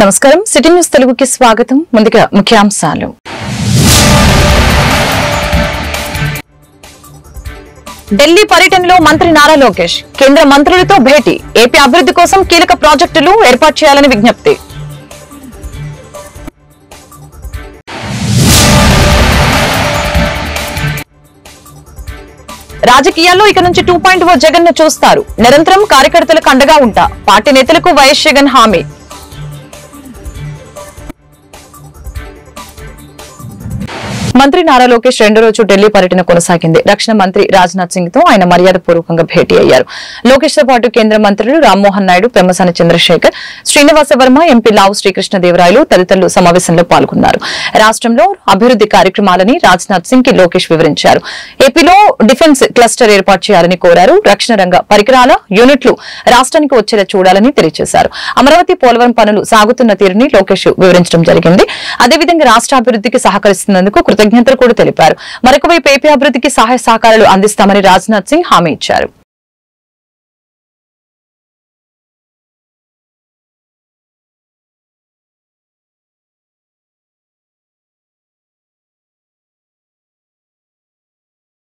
నమస్కారం city news తెలుగుకి స్వాగతం. ముందుగా ముఖ్యాంశాలు. ఢిల్లీ పర్యటనలో మంత్రి నారా లోకేష్ కేంద్ర మంత్రులతో భేటీ. ఏపీ అభివృద్ధి కోసం కీలక ప్రాజెక్టులు ఏర్పాటు చేయాలని విజ్ఞప్తి. రాజకీయాల్లో ఇక నుంచి 2.0 జగన్ ను చూస్తారు. నిరంతరం కార్యకర్తలకు అండగా ఉంటా. పార్టీ నేతలకు వైఎస్ జగన్ హామీ. మంత్రి నారా లోకేష్ రెండో రోజు ఢిల్లీ పర్యటన కొనసాగింది. రక్షణ మంత్రి రాజ్నాథ్ సింగ్ తో ఆయన మర్యాదపూర్వకంగా భేటీ అయ్యారు. లోకేష్ తో పాటు కేంద్ర మంత్రులు రామ్మోహన్ నాయుడు, పెమ్మసాని చంద్రశేఖర్, శ్రీనివాస వర్మ, ఎంపీ లావు శ్రీకృష్ణదేవరాయలు తదితరులు సమావేశంలో పాల్గొన్నారు. రాష్ట్రంలో అభివృద్ధి కార్యక్రమాలని రాజ్నాథ్ సింగ్ కి లోకేష్ వివరించారు. ఏపీలో డిఫెన్స్ క్లస్టర్ ఏర్పాటు చేయాలని కోరారు. రక్షణ రంగ పరికరాల యూనిట్లు రాష్ట్రానికి వచ్చేలా చూడాలని తెలియజేశారు. అమరావతి పోలవరం పనులు సాగుతున్న తీరుని లోకేష్ వివరించడం జరిగింది. అదేవిధంగా రాష్ట్ర అభివృద్ధికి సహకరిస్తున్నందుకు కృతజ్ఞతలు కూడా తెలిపారు. మరొకవైపు ఏపీ అభివృద్ధికి సహాయ సహకారాలు అందిస్తామని రాజ్నాథ్ సింగ్ హామీ ఇచ్చారు.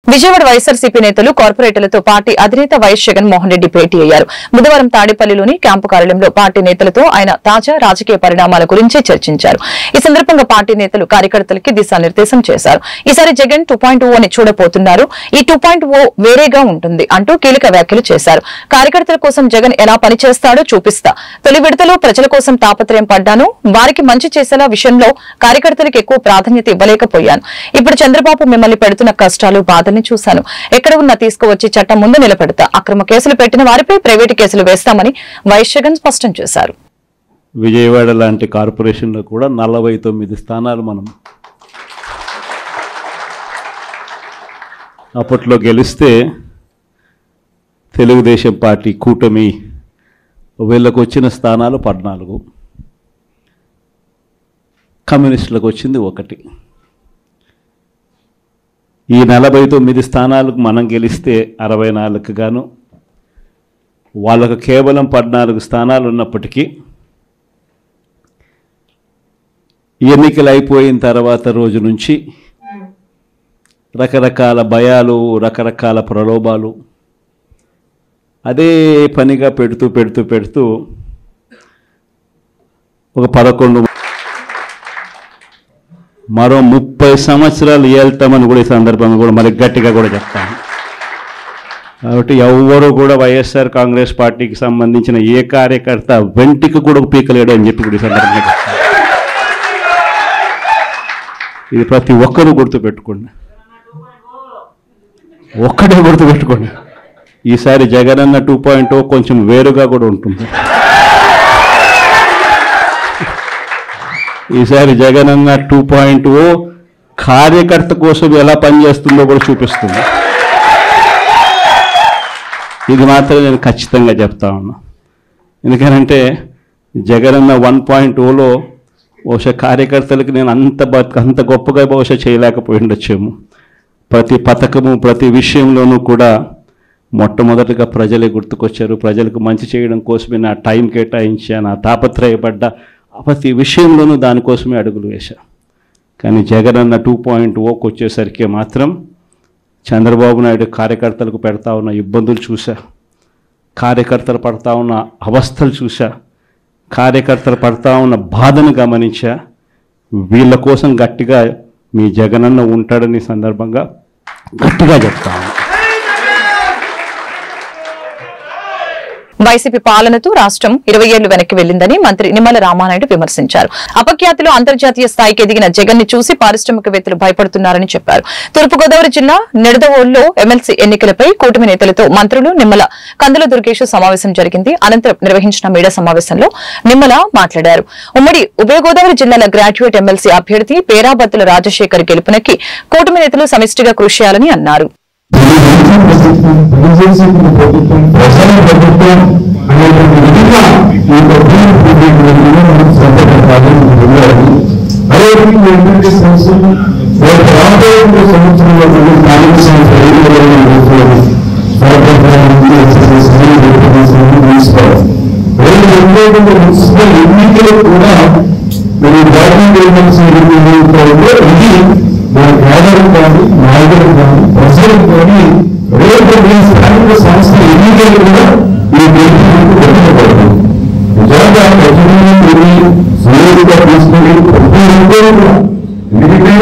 విజయవాడ వైఎస్ఆర్సీపీ నేతలు, కార్పొరేటర్లతో పార్టీ అధినేత వైఎస్ జగన్మోహన్ రెడ్డి భేటీ అయ్యారు. బుధవారం తాడేపల్లిలోని క్యాంపు కార్యాలయంలో పార్టీ నేతలతో ఆయన తాజా రాజకీయ పరిణామాల గురించి చర్చించారు. ఈ సందర్భంగా పార్టీ నేతలు కార్యకర్తలకి దిశానిర్దేశం చేశారు. ఈసారి జగన్ 2.0 అని చూడబోతున్నారు. ఈ 2.0 వేరేగా ఉంటుంది అంటూ కీలక వ్యాఖ్యలు చేశారు. కార్యకర్తల కోసం జగన్ ఎలా పనిచేస్తాడో చూపిస్తా. తొలి విడతలో ప్రజల కోసం తాపత్రయం పడ్డాను. వారికి మంచి చేసేలా విషయంలో కార్యకర్తలకు ఎక్కువ ప్రాధాన్యత ఇవ్వలేకపోయాను. ఇప్పుడు చంద్రబాబు మిమ్మల్ని పెడుతున్న కష్టాలు, బాధల్ని చూశాను. ఎక్కడ ఉన్నా తీసుకువచ్చి చట్టం ముందు నిలబెడతా. అక్రమ కేసులు పెట్టిన వారిపై ప్రైవేటు కేసులు వేస్తామని వైఎస్ జగన్ స్పష్టం చేశారు. విజయవాడ లాంటి కార్పొరేషన్లో కూడా 49 స్థానాలు మనం అప్పట్లో గెలిస్తే తెలుగుదేశం పార్టీ కూటమి వీళ్ళకు వచ్చిన స్థానాలు 14, కమ్యూనిస్టులకు వచ్చింది 1. ఈ 49 స్థానాలకు మనం గెలిస్తే 64కు గాను వాళ్ళకు కేవలం 14 స్థానాలు ఉన్నప్పటికీ ఎన్నికలు అయిపోయిన తర్వాత రోజు నుంచి రకరకాల భయాలు, రకరకాల ప్రలోభాలు అదే పనిగా పెడుతూ ఒక 11 మరో 30 సంవత్సరాలు ఏళ్తామని కూడా ఈ సందర్భంగా కూడా మరి గట్టిగా కూడా చెప్తాను. కాబట్టి ఎవరు కూడా వైఎస్ఆర్ కాంగ్రెస్ పార్టీకి సంబంధించిన ఏ కార్యకర్త వెంటికి కూడా పీకలేడు అని చెప్పి కూడా ఈ సందర్భంగా చెప్తాను. ఇది ప్రతి ఒక్కరూ గుర్తుపెట్టుకోండి, ఒక్కటే గుర్తుపెట్టుకోండి. ఈసారి జగనన్న 2.0 కొంచెం వేరుగా కూడా ఉంటుంది. ఈసారి జగనన్న 2.0 కార్యకర్త కోసం ఎలా పనిచేస్తుందో కూడా చూపిస్తుంది. ఇది మాత్రం నేను ఖచ్చితంగా చెప్తా ఉన్నా. ఎందుకనంటే జగనన్న 1.0లో బహుశా కార్యకర్తలకు నేను అంత గొప్పగా బహుశా చేయలేకపోయి ఉండొచ్చేమో. ప్రతి పథకము, ప్రతి విషయంలోనూ కూడా మొట్టమొదటిగా ప్రజలే గుర్తుకొచ్చారు. ప్రజలకు మంచి చేయడం కోసమే నా టైం కేటాయించా, నా తాపత్రయపడ్డా, ప్రతి విషయంలోనూ దానికోసమే అడుగులు వేశా. కానీ జగనన్న 2.0కి వచ్చేసరికి మాత్రం చంద్రబాబు నాయుడు కార్యకర్తలకు పెడతా ఉన్న ఇబ్బందులు చూసా, కార్యకర్తలు పడతా ఉన్న అవస్థలు చూసా, కార్యకర్తలు పడతా ఉన్న బాధను గమనించా. వీళ్ళ కోసం గట్టిగా మీ జగనన్న ఉంటాడని సందర్భంగా గట్టిగా చెప్తాను. వైసీపీ పాలనతో రాష్ట్రం 20 ఏళ్లు వెనక్కి వెళ్లిందని మంత్రి నిమ్మల రామానాయుడు విమర్శించారు. అపఖ్యాతిలో అంతర్జాతీయ స్థాయికి ఎదిగిన జగన్ ని చూసి పారిశ్రామికవేత్తలు భయపడుతున్నారని చెప్పారు. తూర్పుగోదావరి జిల్లా నిడదవోలులో ఎమ్మెల్సీ ఎన్నికలపై కూటమి నేతలతో మంత్రులు నిమ్మల, కందుల దుర్గేష్ సమావేశం జరిగింది. అనంతరం నిర్వహించిన మీడియా సమావేశంలో నిమ్మల మాట్లాడారు. ఉమ్మడి ఉభయ గోదావరి జిల్లాల గ్రాడ్యుయేట్ ఎమ్మెల్సీ అభ్యర్థి పేరాబత్తుల రాజశేఖర్ గెలుపునకి కూటమి నేతలు సమిష్టిగా కృషి చేయాలని అన్నారు. మున్సిపల్ ఎన్నికలు కూడా మరి గవర్నమెంట్ ఏజెన్సీ ఇది మన పేదలకు కానీ నాయకులకు కానీ ప్రజలకు కానీ రేపు స్థానిక సంస్థ ఎన్నికలు కూడా ఈ దేశానికి పెట్టబడుతుంది. నిజంగా ప్రజలను సీరియస్గా తీసుకుని ప్రతి ఒక్కరూ కూడా ఎందుకంటే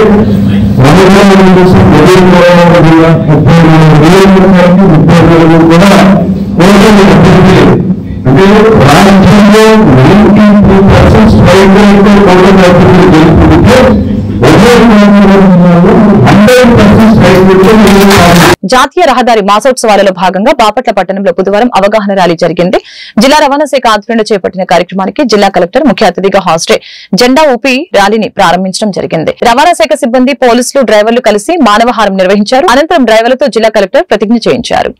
ప్రభుత్వం కోసం ప్రజలు కూడా 34,000 కూడా ఓటమి అభ్యర్థి అంటే రాజ్యంలో 92% స్ట్రైక్ రేట్తో ఓటమి అభ్యర్థులు గెలుపుకుంటే 100% స్ట్రైక్ రేట్తో జాతీయ రహదారి మాసోత్సవాలలో భాగంగా బాపట్ల పట్టణంలో బుధవారం అవగాహన ర్యాలీ జరిగింది. జిల్లా రవాణా శాఖ ఆధ్వర్యంలో చేపట్టిన కార్యక్రమానికి జిల్లా కలెక్టర్ ముఖ్య అతిథిగా హాజరై జెండా ఊపి ర్యాలీని ప్రారంభించడం జరిగింది. రవాణా శాఖ సిబ్బంది, పోలీసులు, డ్రైవర్లు కలిసి మానవహారం నిర్వహించారు. అనంతరం డ్రైవర్లతో జిల్లా కలెక్టర్ ప్రతిజ్ఞ చేయించారు.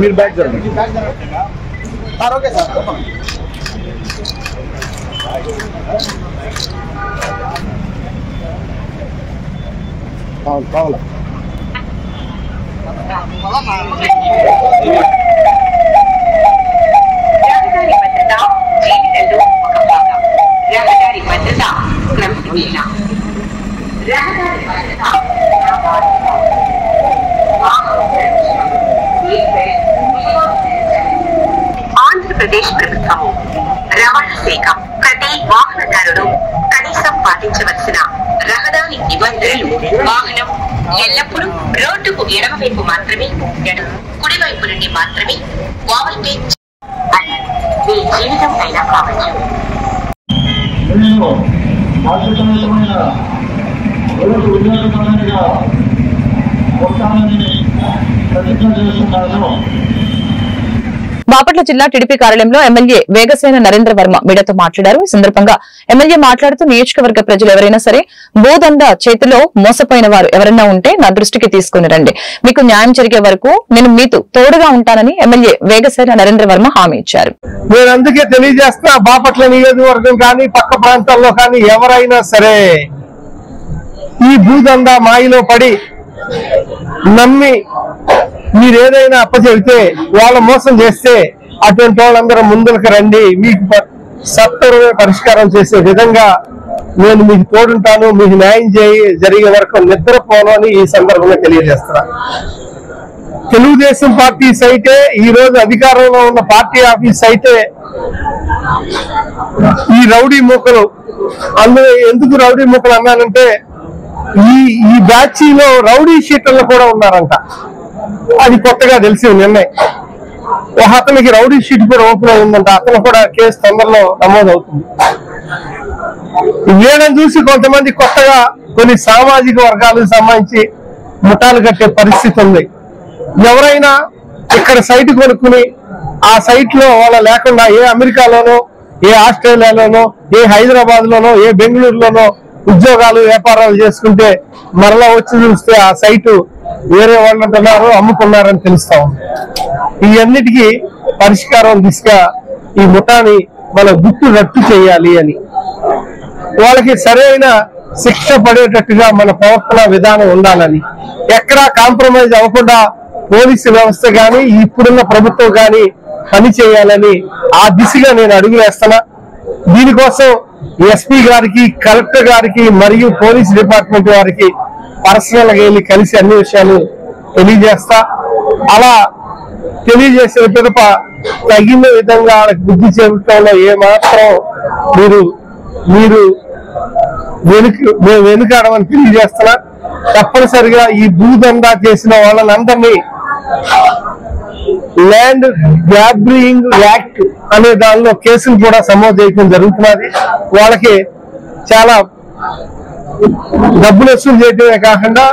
మీరు బ్యాక్ జరగండి. Okay sir. కావాలా రహదారి భద్రత జీవితంలో ఒక భాగం. రహదారి భద్రత క్రమశిక్షణ. రహదారి భద్రత ఆంధ్రప్రదేశ్ ప్రభుత్వము రవాణా శాఖ ప్రతి వాహనదారుడు కనీసం పాటించవలసిన రహదారి నిబంధనలు: వాహనం ఎల్లప్పుడూ రోడ్డుకు ఎడమవైపు మాత్రమే, కుడివైపు నుండి మాత్రమే ఓవర్టేక్ అని మీ జీవితం అయినా కావచ్చు. ప్రతిజ్ఞ చేస్తున్నాను. బాపట్ల జిల్లా టీడీపీ కార్యాలయంలో ఎమ్మెల్యే వేగసేన నరేంద్ర వర్మ మీడియాతో మాట్లాడారు. ఈ సందర్భంగా ఎమ్మెల్యే మాట్లాడుతూ నియోజకవర్గ ప్రజలు ఎవరైనా సరే భూదందా చేతిలో మోసపోయిన వారు ఎవరైనా ఉంటే నా దృష్టికి తీసుకుని రండి, మీకు న్యాయం జరిగే వరకు నేను మీతో తోడుగా ఉంటానని ఎమ్మెల్యే వేగసేన నరేంద్ర వర్మ హామీ ఇచ్చారు. నేను అందుకే తెలియజేస్తా, బాపట్ల నియోజకవర్గం కానీ పక్క ప్రాంతాల్లో కానీ ఎవరైనా సరే ఈ భూదందా మాయలో పడి నమ్మి మీరేదైనా అప్పచెబితే వాళ్ళ మోసం చేస్తే అటువంటి వాళ్ళందరూ ముందుకు రండి, మీకు సత్వరమే పరిష్కారం చేసే విధంగా నేను మీకు తోడుంటాను, మీకు న్యాయం జరిగే వరకు నిద్రపోను అని ఈ సందర్భంగా తెలియజేస్తున్నా. తెలుగుదేశం పార్టీ సైతే ఈ రోజు అధికారంలో ఉన్న పార్టీ ఆఫీస్ అయితే ఈ రౌడీ మూకలు, అందులో ఎందుకు రౌడీ మూకలు అన్నానంటే ఈ బ్యాచీలో రౌడీ షీటర్లు కూడా ఉన్నారంట. అది కొత్తగా తెలిసి నిన్నే ఒక అతనికి రౌడీ షీట్ కూడా ఓపెన్ అయిందంట. అతను కూడా కేసు తొందరలో నమోదవుతుంది. వీళ్ళని చూసి కొంతమంది కొత్తగా కొన్ని సామాజిక వర్గాలకు సంబంధించి ముఠాలు కట్టే పరిస్థితి ఉంది. ఎవరైనా ఇక్కడ సైట్ కొనుక్కుని ఆ సైట్ లో వాళ్ళ లేకుండా ఏ అమెరికాలోనో, ఏ ఆస్ట్రేలియాలోనో, ఏ హైదరాబాద్ లోనో, ఏ బెంగళూరులోనో ఉద్యోగాలు వ్యాపారాలు చేసుకుంటే మరలా వచ్చి చూస్తే ఆ సైటు వేరే వాళ్ళు అంటున్నారు, అమ్ముకున్నారని తెలుస్తా ఉంది. ఈ అన్నిటికీ పరిష్కారం దిశగా ఈ ముఠాని మన గుట్టు రట్టు చేయాలి అని, వాళ్ళకి సరైన శిక్ష పడేటట్టుగా మన ప్రవర్తన విధానం ఉండాలని, ఎక్కడా కాంప్రమైజ్ అవ్వకుండా పోలీసు వ్యవస్థ గాని ఇప్పుడున్న ప్రభుత్వం గాని పని చేయాలని ఆ దిశగా నేను అడుగు వేస్తున్నా. దీనికోసం ఎస్పీ గారికి, కలెక్టర్ గారికి మరియు పోలీస్ డిపార్ట్మెంట్ వారికి పర్సనల్ గా వెళ్ళి కలిసి అన్ని విషయాలు తెలియజేస్తా. అలా తెలియజేసిన పిదప తగిన విధంగా బుద్ధి చెప్పడంలో ఏమాత్రం మీరు వెనుకాడమని తెలియజేస్తున్నా. తప్పనిసరిగా ఈ భూదందా చేసిన వాళ్ళనందరినీ ల్యాండ్ గ్రాబింగ్ యాక్ట్ అనే దానిలో కేసులు కూడా నమోదు చేయడం జరుగుతున్నది. వాళ్ళకి చాలా డబ్బులు వసూలు చేయడమే కాకుండా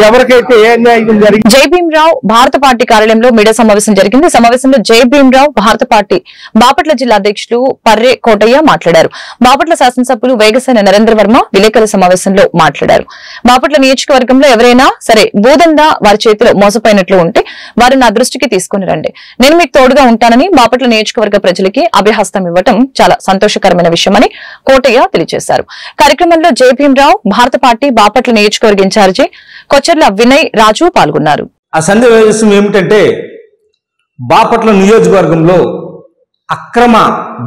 ఎవరికైతే ఏ అన్యాయం జరిగింది. జై భీమరావు భారత పార్టీ కార్యాలయంలో మీడియా సమావేశం జరిగింది. సమావేశంలో జై భీమరావు భారత పార్టీ బాపట్ల జిల్లా అధ్యక్షులు పర్రే కోటయ్య మాట్లాడారు. బాపట్ల శాసనసభ్యులు వేగసేన నరేంద్ర వర్మ విలేకరుల సమావేశంలో మాట్లాడారు. బాపట్ల నియోజకవర్గంలో ఎవరైనా సరే భూదందా వారి చేతిలో మోసపోయినట్లు ఉంటే వారు నా దృష్టికి తీసుకుని రండి, నేను మీకు తోడుగా ఉంటానని బాపట్ల నియోజకవర్గ ప్రజలకి అభయహస్తం ఇవ్వటం చాలా సంతోషకరమైన విషయమని కోటయ్య తెలియజేశారు. కార్యక్రమంలో జై భీమరావు భారత పార్టీ బాపట్ల నియోజకవర్గ ఇన్ఛార్జి కొచ్చర్ల వినయ్ రాజు పాల్గొన్నారు. ఆ సందేశం ఏమిటంటే, బాపట్ల నియోజకవర్గంలో అక్రమ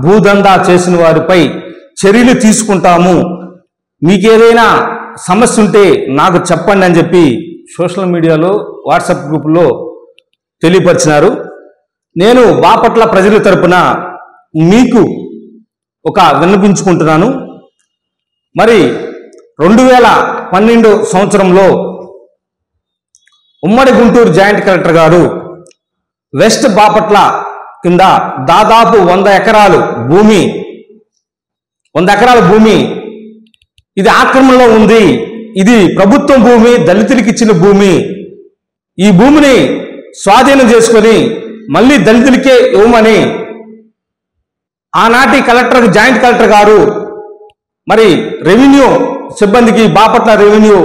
భూదందా చేసిన వారిపై చర్యలు తీసుకుంటాము, మీకేదైనా సమస్య ఉంటే నాకు చెప్పండి అని చెప్పి సోషల్ మీడియాలో వాట్సాప్ గ్రూపులో తెలియపరిచినారు. నేను బాపట్ల ప్రజల తరపున మీకు ఒక విన్నపించుకుంటున్నాను. మరి 2012 సంవత్సరంలో ఉమ్మడి గుంటూరు జాయింట్ కలెక్టర్ గారు వెస్ట్ బాపట్ల కింద దాదాపు 100 ఎకరాల భూమి ఇది ఆక్రమణలో ఉంది, ఇది ప్రభుత్వం భూమి, దళితులకు ఇచ్చిన భూమి, ఈ భూమిని స్వాధీనం చేసుకొని మళ్ళీ దళితులకే ఇవ్వమని ఆనాటి జాయింట్ కలెక్టర్ గారు మరి రెవెన్యూ సిబ్బందికి, బాపట్ల రెవెన్యూ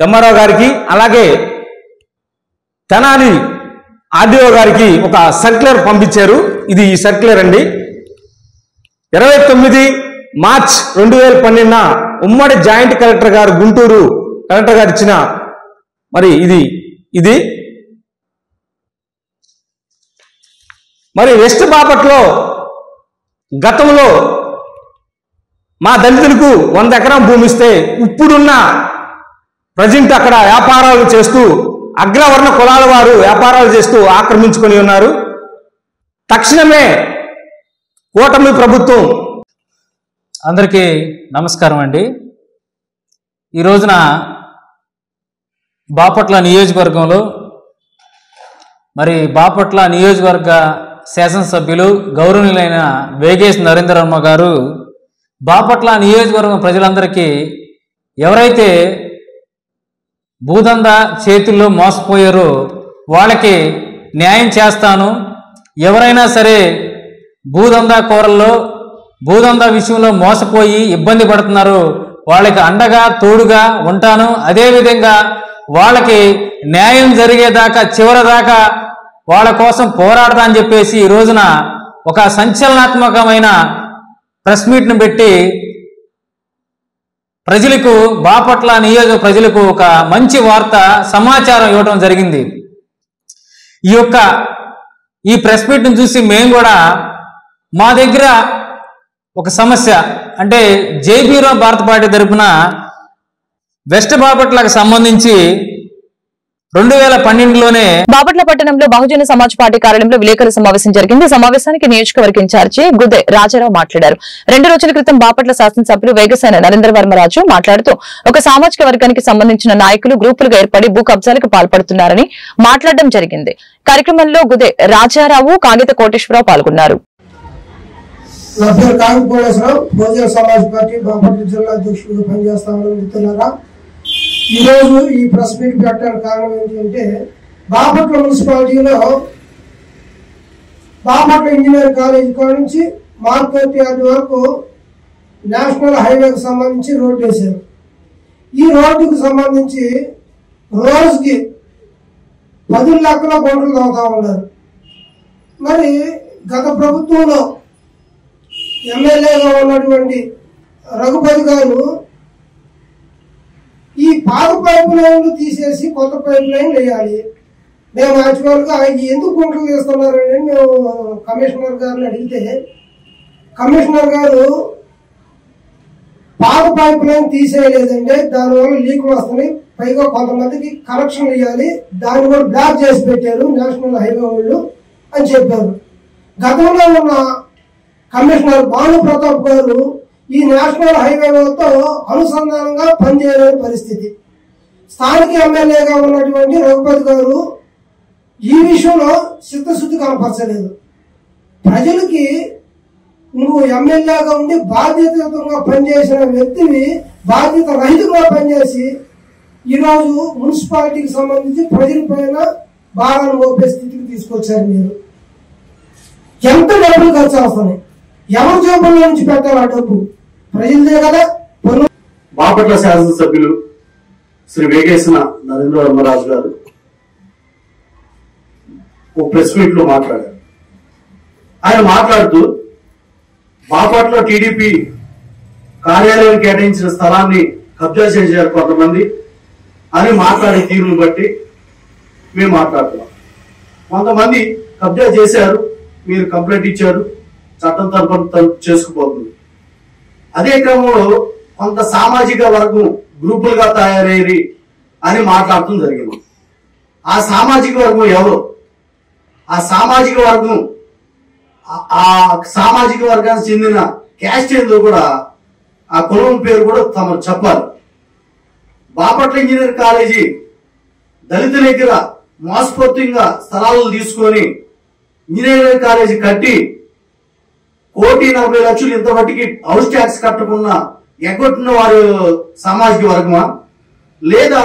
ఎంఆర్ఓ గారికి, అలాగే తెనాలి ఆర్డీఓ గారికి ఒక సర్క్యులర్ పంపించారు. ఇది ఈ సర్క్యులర్ అండి. 29 మార్చ్ 2012 ఉమ్మడి జాయింట్ కలెక్టర్ గారు, గుంటూరు కలెక్టర్ గారు ఇచ్చిన మరి ఇది మరి వెస్ట్ బాపట్లో గతంలో మా దళితులకు 100 ఎకరం భూమి ఇస్తే ఇప్పుడున్న ప్రజెంట్ అక్కడ వ్యాపారాలు చేస్తూ అగ్రవర్ణ కులాల వారు వ్యాపారాలు చేస్తూ ఆక్రమించుకొని ఉన్నారు. తక్షణమే కూటమి ప్రభుత్వం. అందరికీ నమస్కారం అండి. ఈ రోజున బాపట్ల నియోజకవర్గంలో మరి బాపట్ల నియోజకవర్గ శాసనసభ్యులు గౌరవనీయులైన వేగేశ్ నరేంద్ర వర్మ గారు బాపట్ల నియోజకవర్గం ప్రజలందరికీ ఎవరైతే భూదందా చేతుల్లో మోసపోయారో వాళ్ళకి న్యాయం చేస్తాను, ఎవరైనా సరే భూదందా భూదందా విషయంలో మోసపోయి ఇబ్బంది పడుతున్నారు, వాళ్ళకి అండగా తోడుగా ఉంటాను, అదేవిధంగా వాళ్ళకి న్యాయం జరిగేదాకా చివరిదాకా వాళ్ళ కోసం పోరాడతా అని చెప్పేసి ఈ రోజున ఒక సంచలనాత్మకమైన ప్రెస్ మీట్ను పెట్టి ప్రజలకు, బాపట్ల నియోజక ప్రజలకు ఒక మంచి వార్త సమాచారం ఇవ్వడం జరిగింది. ఈ ప్రెస్ మీట్ను చూసి మేము కూడా మా దగ్గర ఒక సమస్య అంటే జై భీమరావు భారత పార్టీ తరపున వెస్ట్ బాపట్లకు సంబంధించి 2012లోనే బాపట్ల పట్టణంలో బహుజన సమాజ్ పార్టీ కార్యాలయంలో విలేకరుల సమావేశం జరిగింది. సమావేశానికి నియోజకవర్గ ఇన్ఛార్జి గుద్దె రాజారావు మాట్లాడారు. 2 రోజుల క్రితం బాపట్ల శాసనసభ్యులు వేగసేన నరేంద్ర వర్మరాజు మాట్లాడుతూ ఒక సామాజిక వర్గానికి సంబంధించిన నాయకులు గ్రూపులుగా ఏర్పడి భూ కబ్జాలకు పాల్పడుతున్నారని మాట్లాడడం జరిగింది. కార్యక్రమంలో గుద్దె రాజారావు, కాగిత కోటేశ్వరరావు పాల్గొన్నారు. నా పేరు కాగిపోలేశ్వరరావు, బహుజన సమాజ్ పార్టీ బాపట్ల జిల్లా అధ్యక్షుడిగా పనిచేస్తామని చెప్తున్నారా. ఈరోజు ఈ ప్రెస్ మీట్ పెట్టడానికి కారణం ఏంటంటే బాపట్ల మున్సిపాలిటీలో బాపట్ల ఇంజనీరింగ్ కాలేజ్ కాడి నుంచి మార్కెట్ యార్డ్ వరకు నేషనల్ హైవేకి సంబంధించి రోడ్డు వేశారు. ఈ రోడ్డుకు సంబంధించి రోజుకి 10 లక్షల గుంటలు తవ్వుతా ఉన్నారు. మరి గత ప్రభుత్వంలో ఎమ్మెల్యేగా ఉన్నటువంటి రఘుపతి గారు ఈ పాత పైపు లైన్లు తీసేసి కొత్త పైపు లైన్ వేయాలి, మేము యాక్చువల్గా ఎందుకు గుంటలు తీస్తున్నారని మేము కమిషనర్ గారిని అడిగితే కమిషనర్ గారు పాత పైపు లైన్ తీసేయలేదంటే దానివల్ల లీకులు వస్తున్నాయి, పైగా కొంతమందికి కనెక్షన్ ఇవ్వాలి, దాన్ని కూడా బ్లాక్ చేసి పెట్టారు నేషనల్ హైవే వాళ్ళు అని చెప్పారు. గతంలో ఉన్న కమిషనర్ భాను ప్రతాప్ గారు ఈ నేషనల్ హైవేలతో అనుసంధానంగా పనిచేయలేని పరిస్థితి. స్థానిక ఎమ్మెల్యేగా ఉన్నటువంటి రఘుపతి గారు ఈ విషయంలో చిత్తశుద్ధి కనపరచలేదు. ప్రజలకి నువ్వు ఎమ్మెల్యేగా ఉండి బాధ్యతయుతంగా పనిచేసిన వ్యక్తిని బాధ్యత రహితంగా పనిచేసి ఈ రోజు మున్సిపాలిటీకి సంబంధించి ప్రజల పైన భారాన్ని మోపే స్థితికి తీసుకొచ్చారు. మీరు ఎంత డబ్బులు ఖర్చు అవుతున్నాయి, ఎవరి జోబుల్లో నుంచి పెట్టాలి ఆ డబ్బు? ప్రజలదే కదా. బాపట్ల శాసనసభ్యులు శ్రీ వేగేసిన నరేంద్ర వర్మరాజు గారు ఒక ప్రెస్ మీట్ లో మాట్లాడారు. ఆయన మాట్లాడుతూ బాపట్ల టీడీపీ కార్యాలయం కేటాయించిన స్థలాన్ని కబ్జా చేశారు కొంతమంది అని మాట్లాడే తీరును బట్టి మేము మాట్లాడుతున్నాం. కొంతమంది కబ్జా చేశారు, మీరు కంప్లైంట్ ఇచ్చారు, చట్టం తరపున చేసుకుపోతుంది. అదే క్రమంలో కొంత సామాజిక వర్గం గ్రూపులుగా తయారయ్యి అని మాట్లాడటం జరిగింది. ఆ సామాజిక వర్గం ఎవరు? ఆ సామాజిక వర్గానికి చెందిన క్యాస్ట్ ఏందో కూడా, ఆ కులం పేరు కూడా తమకు చెప్పాలి. బాపట్ల ఇంజనీరింగ్ కాలేజీ దళితుల దగ్గర మోసపూర్తిగా స్థలాలను తీసుకొని ఇంజనీరింగ్ కాలేజీ కట్టి 1,40,00,000 ఇంతవరకు హౌస్ ట్యాక్స్ కట్టకుండా ఎగ్గొట్టిన వారు సామాజిక వర్గమా? లేదా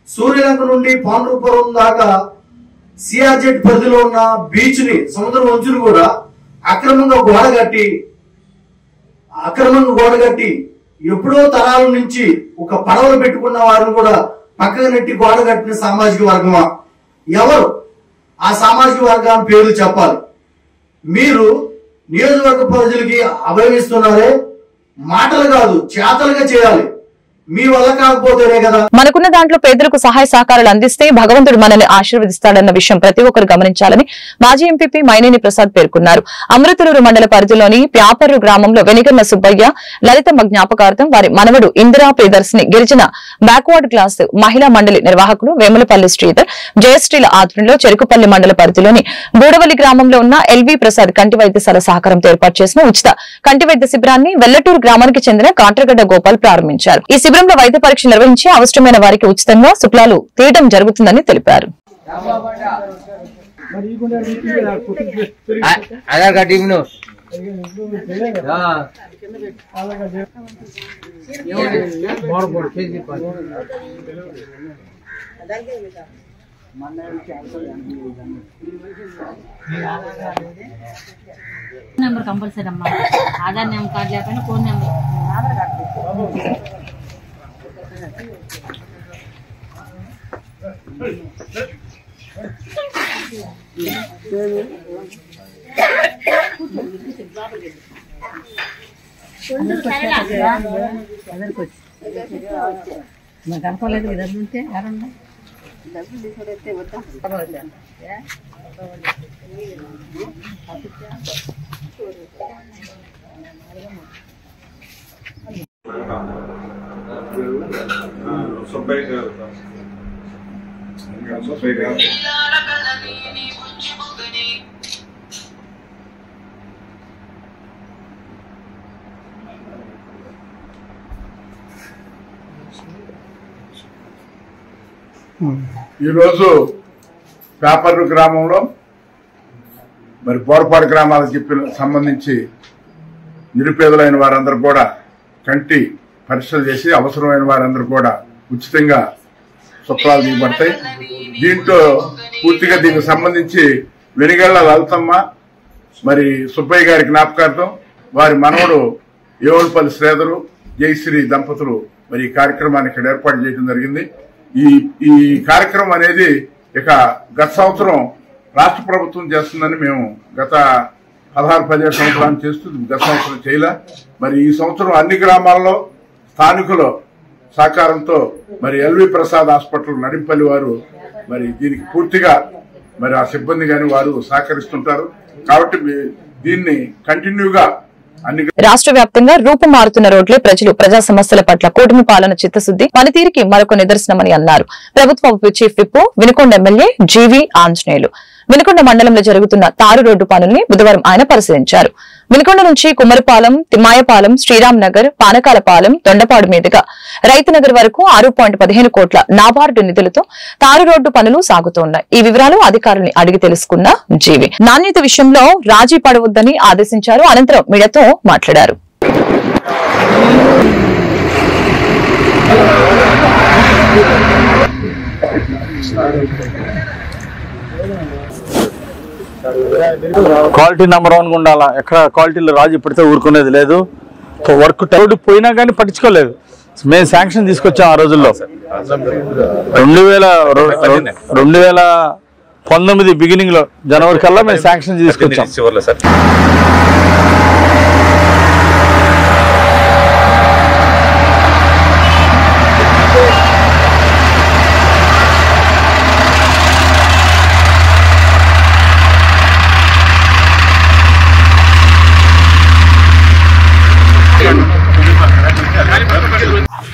సూర్యలంక నుండి పాండ్రపురం దాకా సిఆర్జెడ్ పరిధిలో ఉన్న బీచ్ ని, సముద్ర వంచును కూడా అక్రమంగా గోడ కట్టి ఎప్పుడో తరాల నుంచి ఒక పడవలు పెట్టుకున్న వారిని కూడా పక్కన నెట్టి గోడ కట్టిన సామాజిక వర్గమా? ఎవరు ఆ సామాజిక వర్గాన్ని పేర్లు చెప్పాలి. మీరు నియోజకవర్గ ప్రజలకి అభయమిస్తున్నారే, మాటలు కాదు చేతలుగా చేయాలి. మీ వల్ల కాకపోతేనే కదా. మనకున్న దాంట్లో పేదలకు సహాయ సహకారాలు అందిస్తే భగవంతుడు మనల్ని ఆశీర్వదిస్తాడన్న విషయం ప్రతి ఒక్కరు గమనించాలని మాజీ ఎంపీపీ మైనేని ప్రసాద్ పేర్కొన్నారు. అమృతలూరు మండల పరిధిలోని ప్యాపర్రు గ్రామంలో వెనిగన్న సుబ్బయ్య లలితమ్మ జ్ఞాపకార్థం వారి మనవడు ఇందిరా ప్రియదర్శిని గిరిజన బ్యాక్వర్డ్ క్లాస్ మహిళా మండలి నిర్వాహకులు వేములపల్లి శ్రీధర్ జయశ్రీల ఆధ్వర్యంలో చెరుకుపల్లి మండల పరిధిలోని బూడవల్లి గ్రామంలో ఉన్న ఎల్వి ప్రసాద్ కంటి వైద్యశాల సహకారంతో ఏర్పాటు చేసిన ఉచిత కంటి వైద్య శిబిరాన్ని వెల్లటూరు గ్రామానికి చెందిన కాట్రగడ్డ గోపాల్ ప్రారంభించారు. ఈ శిబిరంలో వైద్య పరీక్ష నిర్వహించి అవసరమైన వారికి ఉచితంగా శుక్లాలు తీయడం జరుగుతుందని తెలిపారు. నెంబర్ కంపల్సరీ అమ్మా. ఆధార్ నెంబర్ కార్డు లేకపోయినా ఫోన్ నెంబర్ ఆధార్ కార్డు. నాకు అనుకోలేదు కదా ఉంటే ఎవరన్నా డబ్బులు తీసుకుంటే వద్దా. ఈరోజు పేపర్లు గ్రామంలో మరి బోరపాడు గ్రామాలకు సంబంధించి నిరుపేదలైన వారందరూ కూడా కంటి పరీక్షలు చేసి అవసరమైన వారందరూ కూడా ఉచితంగా శుక్లాలు తీయబడతాయి. దీంట్లో పూర్తిగా దీనికి సంబంధించి వెనిగళ్ల లలితమ్మ మరి సుబ్బయ్య గారి జ్ఞాపకార్థం వారి మనవడు ఏవల్పల్లి శ్రీధరు జయశ్రీ దంపతులు మరి ఈ కార్యక్రమాన్ని ఇక్కడ ఏర్పాటు చేయడం జరిగింది. ఈ కార్యక్రమం అనేది ఇక గత సంవత్సరం రాష్ట్ర ప్రభుత్వం చేస్తుందని మేము గత 16-17 సంవత్సరాలు చేస్తుంది. గత సంవత్సరం చేయలే. మరి ఈ సంవత్సరం అన్ని గ్రామాల్లో స్థానికుల సహకారంతో మరి ఎల్వి ప్రసాద్ హాస్పిటల్ నడింపల్లి వారు మరి దీనికి పూర్తిగా మరి ఆ సిబ్బంది గాని వారు సహకరిస్తుంటారు. కాబట్టి దీన్ని కంటిన్యూగా రాష్ట్ర వ్యాప్తంగా రూపుమారుతున్న రోడ్లే ప్రజలు ప్రజా సమస్యల పట్ల కూటమి పాలన చిత్తశుద్ది పనితీరుకి మరొక నిదర్శనమని అన్నారు. ప్రభుత్వ చీఫ్ విప్ వినుకొండ ఎమ్మెల్యే జీవి ఆంజనేయులు వినుకొండ మండలంలో జరుగుతున్న తారు రోడ్డు పనుల్ని బుధవారం ఆయన పరిశీలించారు. వినుకొండ నుంచి కుమ్మరిపాలెం, తిమ్మాయపాలెం, శ్రీరామ్ నగర్, పానకాలపాలెం, దొండపాడు మీదుగా రైతునగర్ వరకు 6.15 కోట్ల నాబార్డు నిధులతో తారు రోడ్డు పనులు సాగుతున్నాయి. ఈ వివరాలు అధికారుల్ని అడిగి తెలుసుకున్న జీవి నాణ్యత విషయంలో రాజీ పడవద్దని ఆదేశించారు. అనంతరం మీడియాతో మాట్లాడారు. క్వాలిటీ నెంబర్ 1 ఉండాలా, ఎక్కడ క్వాలిటీలో రాజు పెడితే ఊరుకునేది లేదు. వర్క్ టైడ్ పోయినా కానీ పట్టించుకోలేదు. మేము శాంక్షన్ తీసుకొచ్చాం ఆ రోజుల్లో 2019 బిగినింగ్ లో జనవరి కల్లా మేము శాంక్షన్ తీసుకొచ్చాం.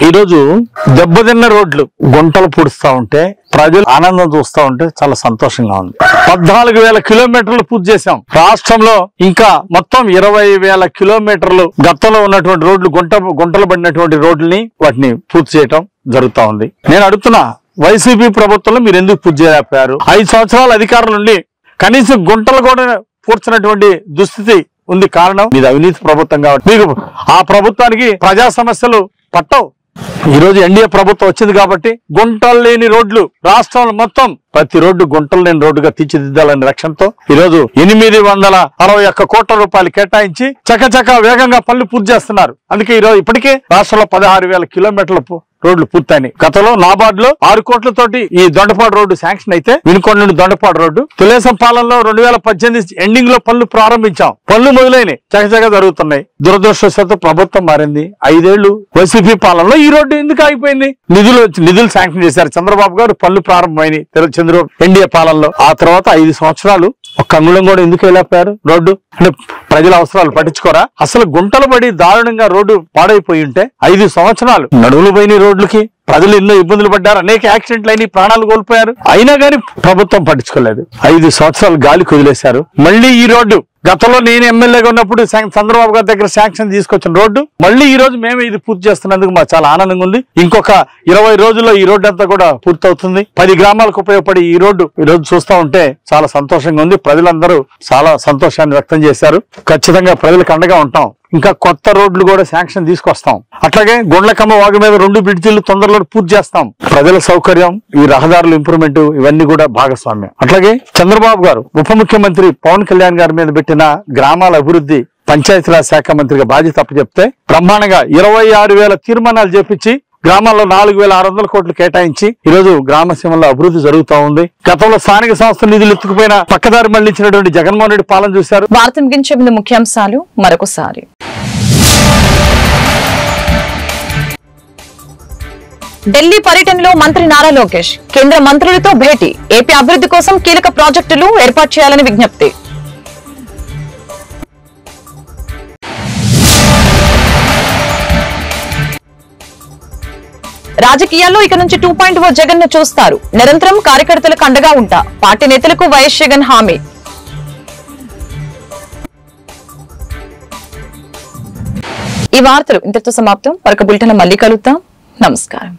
ఈరోజు దెబ్బతిన్న రోడ్లు గుంటలు పూడుస్తా ఉంటే ప్రజలు ఆనందం చూస్తా ఉంటే చాలా సంతోషంగా ఉంది. 14,000 కిలోమీటర్లు పూర్తి చేశాం. రాష్ట్రంలో ఇంకా మొత్తం 20,000 కిలోమీటర్లు గతంలో ఉన్నటువంటి రోడ్లు గుంటలు పడినటువంటి రోడ్లని వాటిని పూర్తి చేయటం జరుగుతా ఉంది. నేను అడుగుతున్నా, వైసీపీ ప్రభుత్వంలో మీరు ఎందుకు పూర్తి చేయలేకపోయారు? 5 సంవత్సరాల అధికారుల నుండి కనీసం గుంటలు కూడా పూడ్చినటువంటి దుస్థితి ఉంది. కారణం మీది అవినీతి ప్రభుత్వం కాబట్టి మీకు ఆ ప్రభుత్వానికి ప్రజా సమస్యలు పట్టవు. ఈ రోజు ఎన్డీఏ ప్రభుత్వం వచ్చింది కాబట్టి గుంటలు లేని రోడ్లు రాష్ట్రంలో మొత్తం ప్రతి రోడ్డు గుంటలు లేని రోడ్డుగా తీర్చిదిద్దాలనే లక్ష్యంతో ఈ రోజు 861 కోట్ల రూపాయలు కేటాయించి చకచక వేగంగా పనులు పూర్తి చేస్తున్నారు. అందుకే ఈ రోజు ఇప్పటికే రాష్ట్రంలో 16,000 కిలోమీటర్ల రోడ్లు పూర్తయినాయి. గతంలో నాబార్డ్ లో 6 కోట్లతోటి ఈ దొండపాడు రోడ్డు శాంక్షన్ అయితే వినుకొండ నుండి దొండపాడు రోడ్డు తెలుగుదేశం పాలనలో 2018 ఎండింగ్ లో పనులు ప్రారంభించాం. పనులు మొదలైనవి, చకచక జరుగుతున్నాయి. దురదృష్టవశాత్తు ప్రభుత్వం మారింది. 5 ఏళ్లు వైసీపీ పాలనలో ఈ రోడ్డు ఎందుకు ఆగిపోయింది? నిధులు శాంక్షన్ చేశారు చంద్రబాబు గారు, పనులు ప్రారంభమైనవి ఎన్డీఏ పాలనలో. ఆ తర్వాత 5 సంవత్సరాలు ఒక్క అంగుళం కూడా ఎందుకు వెళ్ళారు రోడ్డు? అంటే ప్రజల అవసరాలు పట్టించుకోరా? అసలు గుంటలు పడి దారుణంగా రోడ్డు పాడైపోయి ఉంటే 5 సంవత్సరాలు నడువులు పోయిన రోడ్లకి ప్రజలు ఎన్నో ఇబ్బందులు పడ్డారు, అనేక యాక్సిడెంట్లు అయినాయి, ప్రాణాలు కోల్పోయారు. అయినా కానీ ప్రభుత్వం పట్టించుకోలేదు. 5 సంవత్సరాలు గాలికి వదిలేశారు. మళ్ళీ ఈ రోడ్డు గతంలో నేను ఎమ్మెల్యేగా ఉన్నప్పుడు చంద్రబాబు గారి దగ్గర శాంక్షన్ తీసుకొచ్చిన రోడ్డు మళ్ళీ ఈ రోజు మేము ఇది పూర్తి చేస్తున్నందుకు మాకు చాలా ఆనందంగా ఉంది. ఇంకొక 20 రోజుల్లో ఈ రోడ్డు అంతా కూడా పూర్తవుతుంది. 10 గ్రామాలకు ఉపయోగపడి ఈ రోడ్డు ఈ రోజు చూస్తా ఉంటే చాలా సంతోషంగా ఉంది. ప్రజలందరూ చాలా సంతోషాన్ని వ్యక్తం చేశారు. ఖచ్చితంగా ప్రజలకు అండగా ఉంటాం. ఇంకా కొత్త రోడ్లు కూడా శాంక్షన్ తీసుకొస్తాం. అట్లాగే గుండ్లకమ్మ వాగు మీద 2 బ్రిడ్జిలు తొందరలో పూర్తి చేస్తాం. ప్రజల సౌకర్యం, ఈ రహదారుల ఇంప్రూవ్మెంట్ ఇవన్నీ కూడా భాగస్వామ్యం. అట్లాగే చంద్రబాబు గారు ఉప ముఖ్యమంత్రి పవన్ కళ్యాణ్ గారి మీద పెట్టిన గ్రామాల అభివృద్ధి పంచాయతీరాజ్ శాఖ మంత్రిగా బాధ్యత అప్పచెప్తే బ్రహ్మాండంగా 26,000 తీర్మానాలు చేపించి గ్రామాల్లో 4,600 కోట్లు కేటాయించి ఈ రోజు గ్రామ సీమల్లో అభివృద్ధి జరుగుతూ ఉంది. గతంలో స్థానిక సంస్థల నిధులు ఎత్తుకుపోయిన పక్కదారి మళ్లించినటువంటి జగన్మోహన్ రెడ్డి పాలన చూశారు. వార్త ముగించే ముందు ముఖ్యాంశాలు మరొకసారి. ఢిల్లీ పర్యటనలో మంత్రి నారా లోకేష్ కేంద్ర మంత్రులతో భేటీ. ఏపీ అభివృద్ధి కోసం కీలక ప్రాజెక్టులు ఏర్పాటు చేయాలని విజ్ఞప్తి. రాజకీయాల్లో ఇక నుంచి 2.0 జగన్ ను చూస్తారు. నిరంతరం కార్యకర్తలకు అండగా ఉంటా. పార్టీ నేతలకు వైఎస్ జగన్ హామీ. ఈ వార్తలు ఇంతటితో సమాప్తం. మరొక బులెటిన్ మళ్ళీ కలుద్దాం. నమస్కారం.